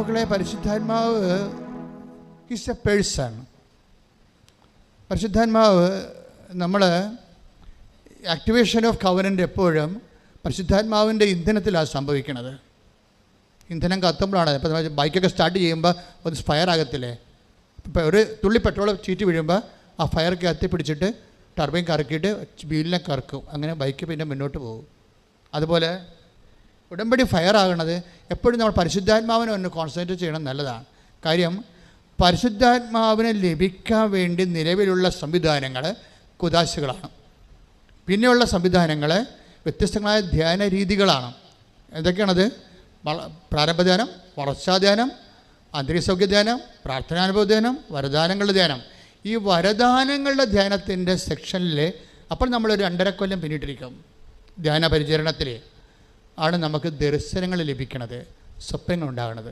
മക്കളെ, പരിശുദ്ധാത്മാവ് is A person. പരിശുദ്ധാത്മാവ് നമ്മൾ ആക്ടിവേഷൻ ഓഫ് കവനൻ്റ് എപ്പോഴും പരിശുദ്ധാത്മാവിൻ്റെ ഇന്ധനത്തിലാണ് സംഭവിക്കുന്നത്. ഇന്ധനം കത്തുമ്പോഴാണ്. ഇപ്പോൾ നമ്മൾ ബൈക്കൊക്കെ സ്റ്റാർട്ട് ചെയ്യുമ്പോൾ ഒന്ന് ഫയർ ആകത്തില്ലേ? ഇപ്പോൾ ഒരു തുള്ളി പെട്രോൾ ചീറ്റി വീഴുമ്പോൾ ആ ഫയർ കത്തിപ്പിടിച്ചിട്ട് ടർബൈൻ കറക്കിയിട്ട് വീലിനെ കറക്കും. അങ്ങനെ ബൈക്ക് പിന്നെ മുന്നോട്ട് പോകും. അതുപോലെ ഉടമ്പടി ഫയർ ആകണത് എപ്പോഴും നമ്മൾ പരിശുദ്ധാത്മാവിനെ ഒന്ന് കോൺസെൻട്രേറ്റ് ചെയ്യണം, നല്ലതാണ്. കാര്യം പരിശുദ്ധാത്മാവിനെ ലഭിക്കാൻ വേണ്ടി നിലവിലുള്ള സംവിധാനങ്ങൾ കുദാശകളാണ്. പിന്നെയുള്ള സംവിധാനങ്ങൾ വ്യത്യസ്തങ്ങളായ ധ്യാന രീതികളാണ്. എന്തൊക്കെയാണത്? പ്രാരംഭധ്യാനം, വളർച്ചാധ്യാനം, ആന്തരിക ധ്യാനം, പ്രാർത്ഥനാനുഭവ ധ്യാനം, വരദാനങ്ങളുടെ ധ്യാനം. ഈ വരദാനങ്ങളുടെ ധ്യാനത്തിൻ്റെ സെക്ഷനിൽ അപ്പോൾ നമ്മളൊരു 2.5 കൊല്ലം പിന്നിട്ടിരിക്കും. ധ്യാന പരിചരണത്തിൽ ആണ് നമുക്ക് ദർശനങ്ങൾ ലഭിക്കണത്, സ്വപ്നങ്ങൾ ഉണ്ടാകണത്.